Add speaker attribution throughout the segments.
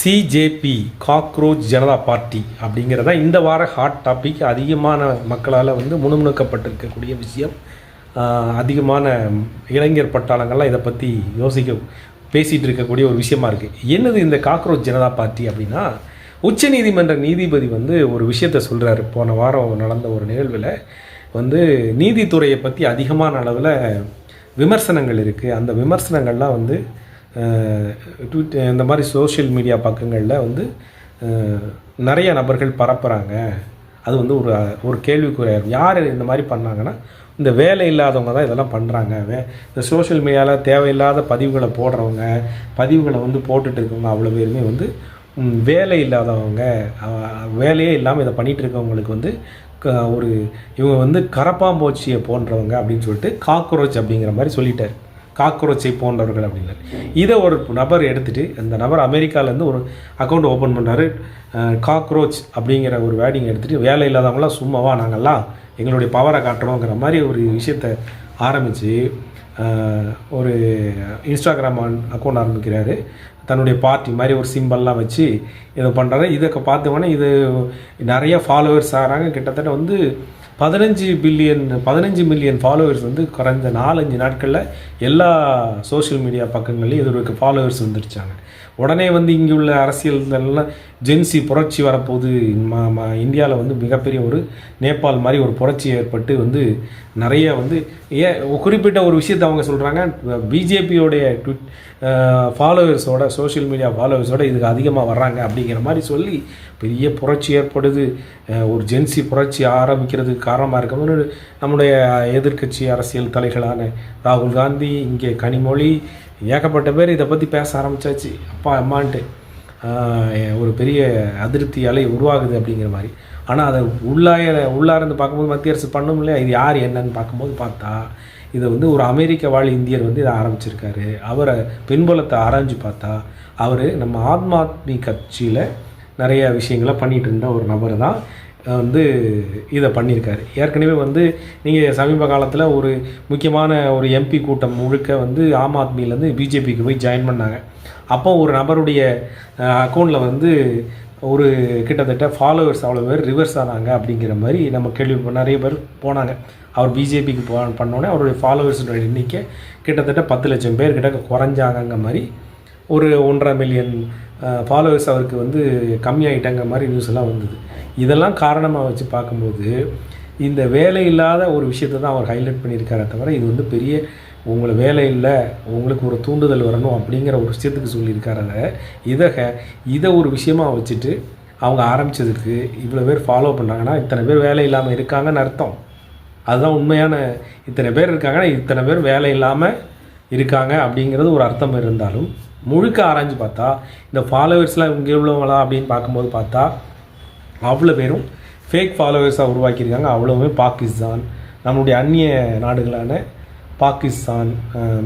Speaker 1: CJP cockroach Janata party அப்படிங்கிறத இந்த வார ஹாட் டாபிக். அதிகமான மக்களால் முணுமுணுக்கப்பட்டிருக்கக்கூடிய விஷயம். அதிகமான இளைஞர் பட்டாளங்கள்லாம் இதை பற்றி பேசிகிட்டு இருக்கக்கூடிய ஒரு விஷயமா இருக்குது. என்னது இந்த காக்ரோச் ஜனதா பார்ட்டி அப்படின்னா, உச்சநீதிமன்ற நீதிபதி ஒரு விஷயத்தை சொல்கிறாரு. போன வாரம் நடந்த ஒரு நிகழ்வில் நீதித்துறையை பற்றி அதிகமான அளவில் விமர்சனங்கள் இருக்குது. அந்த விமர்சனங்கள்லாம் இந்த மாதிரி சோஷியல் மீடியா பக்கங்களில் நிறைய நபர்கள் பரப்புகிறாங்க. அது ஒரு கேள்விக்குறியாக யார் இந்த மாதிரி பண்ணாங்கன்னா, இந்த வேலை இல்லாதவங்க தான் இதெல்லாம் பண்ணுறாங்க. இந்த சோஷியல் மீடியாவில் தேவையில்லாத பதிவுகளை போடுறவங்க, பதிவுகளை போட்டுட்டு இருக்கவங்க அவ்வளோ பேருமே வேலை இல்லாதவங்க, வேலையே இல்லாமல் இதை பண்ணிகிட்டு இருக்கவங்களுக்கு இவங்க கரப்பாம்பூச்சியை போன்றவங்க அப்படின்னு சொல்லிட்டு காக்ரோச் அப்படிங்கிற மாதிரி சொல்லிட்டார். காக்ரோச்சை போன்றவர்கள் அப்படின்னாரு. இதை ஒரு நபர் எடுத்துகிட்டு, அந்த நபர் அமெரிக்காவிலேருந்து ஒரு அக்கௌண்ட் ஓப்பன் பண்ணார். காக்ரோச் அப்படிங்கிற ஒரு வேர்டிங் எடுத்துகிட்டு, வேலை இல்லாதவங்களாம் சும்மாவா, நாங்கள்லாம் எங்களுடைய பவரை காட்டுறோங்கிற மாதிரி ஒரு விஷயத்தை ஆரம்பித்து ஒரு இன்ஸ்டாகிராம் அக்கௌண்ட் ஆரம்பிக்கிறாரு. தன்னுடைய பார்ட்டி மாதிரி ஒரு சிம்பல்லாம் வச்சு இதை பண்ணுறாரு. இதை பார்த்தோன்னே இது நிறைய ஃபாலோவர்ஸ் ஆகிறாங்க. கிட்டத்தட்ட 15 மில்லியன் ஃபாலோவர்ஸ் குறைந்த 4-5 நாட்களில் எல்லா சோஷியல் மீடியா பக்கங்கள்லையும் இதற்கு ஃபாலோவர்ஸ் வந்துருச்சாங்க. உடனே இங்கே உள்ள அரசியல்லாம் ஜென்சி புரட்சி வரப்போகுது, இந்தியாவில் மிகப்பெரிய ஒரு நேபாள் மாதிரி ஒரு புரட்சி ஏற்பட்டு நிறைய குறிப்பிட்ட ஒரு விஷயத்தை அவங்க சொல்கிறாங்க. பிஜேபியோடைய ஃபாலோவர்ஸோட, சோஷியல் மீடியா ஃபாலோவர்ஸோட இதுக்கு அதிகமாக வர்றாங்க அப்படிங்கிற மாதிரி சொல்லி பெரிய புரட்சி ஏற்படுது. ஒரு ஜென்சி புரட்சி ஆரம்பிக்கிறதுக்கு காரணமாக இருக்கணும்னு நம்முடைய எதிர்க்கட்சி அரசியல் தலைகளான ராகுல் காந்தி, இங்கே கனிமொழி, ஏகப்பட்ட பேர் இதை பற்றி பேச ஆரம்பித்தாச்சு. அப்பா அம்மான்ட்டு ஒரு பெரிய அதிருப்தி அலை உருவாகுது அப்படிங்கிற மாதிரி. ஆனால் அதை உள்ளார்ந்து பார்க்கும்போது மத்திய அரசு பண்ணும் இல்லையா, இது யார் என்னன்னு பார்க்கும்போது பார்த்தா இதை ஒரு அமெரிக்க வாழ் இந்தியர் இதை ஆரம்பிச்சிருக்காரு. அவரை பின்புலத்தை ஆராய்ஞ்சு பார்த்தா அவர் நம்ம ஆம் ஆத்மி கட்சியில் நிறைய விஷயங்களை பண்ணிகிட்டு இருந்த ஒரு நபர் தான் இதை பண்ணியிருக்காரு. ஏற்கனவே நீங்கள் சமீப காலத்தில் ஒரு முக்கியமான ஒரு எம்பி கூட்டம் முழுக்க ஆம் ஆத்மியிலேருந்து பிஜேபிக்கு போய் ஜாயின் பண்ணாங்க. அப்போ ஒரு நபருடைய அக்கௌண்ட்டில் ஒரு கிட்டத்தட்ட ஃபாலோவர்ஸ் அவ்வளோ பேர் ரிவர்ஸ் ஆனாங்க அப்படிங்கிற மாதிரி நம்ம நிறைய பேர் போனாங்க. அவர் பிஜேபிக்கு பண்ணோன்னே அவருடைய ஃபாலோவர்ஸோட எண்ணிக்கை கிட்டத்தட்ட 10 லட்சம் பேர் கிட்ட குறைஞ்சாங்க மாதிரி, ஒரு 1.5 மில்லியன் ஃபாலோவர்ஸ் அவருக்கு கம்மியாகிட்டாங்க மாதிரி நியூஸ் எல்லாம் வந்தது. இதெல்லாம் காரணமாக வச்சு பார்க்கும்போது இந்த வேலை இல்லாத ஒரு விஷயத்தை தான் அவர் ஹைலைட் பண்ணியிருக்காரே தவிர, இது பெரிய உங்களை வேலை இல்லை, உங்களுக்கு ஒரு தூண்டுதல் வரணும் அப்படிங்கிற ஒரு விஷயத்துக்கு சொல்லியிருக்காரத இதை ஒரு விஷயமாக வச்சுட்டு அவங்க ஆரம்பித்ததுக்கு இவ்வளோ பேர் ஃபாலோ பண்ணுறாங்கன்னா, இத்தனை பேர் வேலை இல்லாமல் இருக்காங்கன்னு அர்த்தம். அதுதான் உண்மையான, இத்தனை பேர் இருக்காங்கன்னா இத்தனை பேர் வேலை இல்லாமல் இருக்காங்க அப்படிங்கிறது ஒரு அர்த்தம் இருந்தாலும், முழுக்க ஆராய்ஞ்சு பார்த்தா இந்த ஃபாலோவர்ஸ்லாம் இங்கே உள்ளவங்களா அப்படின்னு பார்க்கும்போது பார்த்தா அவ்வளோ பேரும் ஃபேக் ஃபாலோவர்ஸாக உருவாக்கியிருக்காங்க. அவ்வளோவுமே பாகிஸ்தான், நம்மளுடைய அந்நிய நாடுகளான பாகிஸ்தான்,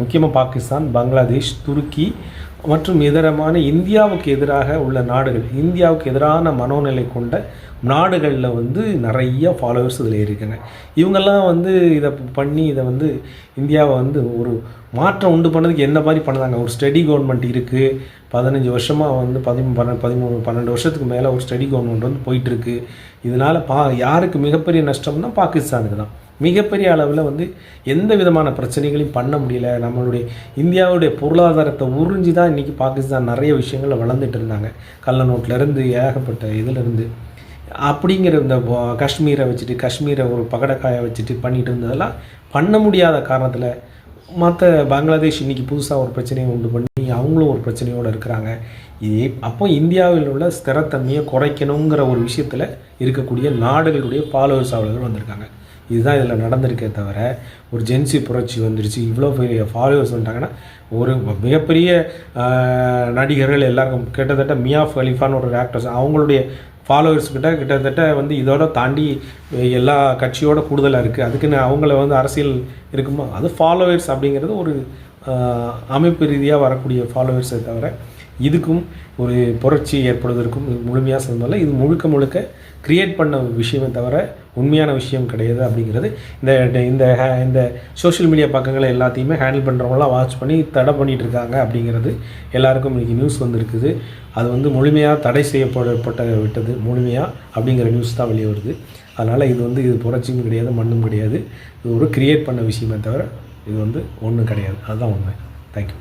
Speaker 1: முக்கியமாக பாகிஸ்தான், பங்களாதேஷ், துருக்கி மற்றும் இதரமான இந்தியாவுக்கு எதிராக உள்ள நாடுகள், இந்தியாவுக்கு எதிரான மனோநிலை கொண்ட நாடுகளில் நிறைய ஃபாலோவர்ஸ் இதில் இருக்காங்க. இவங்கெல்லாம் இதை பண்ணி இதை இந்தியாவை ஒரு மாற்றம் உண்டு பண்ணதுக்கு என்ன மாதிரி பண்ணுறாங்க. ஒரு ஸ்டடி கவர்மெண்ட் இருக்குது, 15 வருஷமாக 12 வருஷத்துக்கு மேலே ஒரு ஸ்டடி கவர்மெண்ட் போயிட்டுருக்கு. இதனால் யாருக்கு மிகப்பெரிய நஷ்டம்னா பாகிஸ்தானுக்கு தான். மிகப்பெரிய அளவில் எந்த விதமான பிரச்சனைகளையும் பண்ண முடியல. நம்மளுடைய இந்தியாவுடைய பொருளாதாரத்தை உறிஞ்சி தான் இன்றைக்கி பாகிஸ்தான் நிறைய விஷயங்களில் வளர்ந்துட்டு இருந்தாங்க. கள்ள நோட்டிலேருந்து ஏகப்பட்ட இதிலேருந்து அப்படிங்கிற இந்த காஷ்மீரை வச்சுட்டு, காஷ்மீரை ஒரு பகடக்காயை வச்சுட்டு பண்ணிகிட்டு இருந்ததெல்லாம் பண்ண முடியாத காரணத்தில் மற்ற பங்களாதேஷ் இன்றைக்கி புதுசாக ஒரு பிரச்சனையை உண்டு பண்ணி அவங்களும் ஒரு பிரச்சனையோடு இருக்கிறாங்க. அப்போ இந்தியாவில் உள்ள ஸ்திரத்தன்மையை குறைக்கணுங்கிற ஒரு விஷயத்தில் இருக்கக்கூடிய நாடுகளுடைய ஃபாலோவர்ஸ் அவர்கள் வந்திருக்காங்க. இதுதான் இதில் நடந்திருக்கே தவிர, ஒரு ஜென்சி புரட்சி வந்துருச்சு, இவ்வளோ பெரிய ஃபாலோவர்ஸ் வந்துட்டாங்கன்னா, ஒரு மிகப்பெரிய நடிகர்கள் எல்லாருக்கும் கிட்டத்தட்ட மியா கலீஃபான்னு ஒரு ஆக்டர்ஸ், அவங்களுடைய ஃபாலோவர்ஸ் கிட்டத்தட்ட இதோட தாண்டி எல்லா கட்சியோட கூடுதலாக இருக்குது. அதுக்குன்னு அவங்கள அரசியல் இருக்குமா, அது ஃபாலோவர்ஸ் அப்படிங்கிறது ஒரு அமைப்பு ரீதியாக வரக்கூடிய ஃபாலோவர்ஸை தவிர, இதுக்கும் ஒரு புரட்சி ஏற்படுவதற்கும் முழுமையாக சம்மந்தம் இது முழுக்க கிரியேட் பண்ண விஷயமே தவிர உண்மையான விஷயம் கிடையாது அப்படிங்கிறது இந்த சோஷியல் மீடியா பக்கங்களை எல்லாத்தையுமே ஹேண்டில் பண்ணுறவங்களாம் வாட்ச் பண்ணி தடை பண்ணிகிட்டு இருக்காங்க அப்படிங்கிறது எல்லாருக்கும் இன்றைக்கி நியூஸ் வந்திருக்குது. அது வந்து முழுமையாக தடை செய்யப்பட்ட விட்டது முழுமையாக அப்படிங்கிற நியூஸ் தான் வெளியே வருது. அதனால் இது புரட்சியும் கிடையாது, மண்ணும் கிடையாது. இது ஒரு கிரியேட் பண்ண விஷயமே தவிர இது ஒன்றும் கிடையாது. அதுதான் உண்மை. தேங்க்யூ.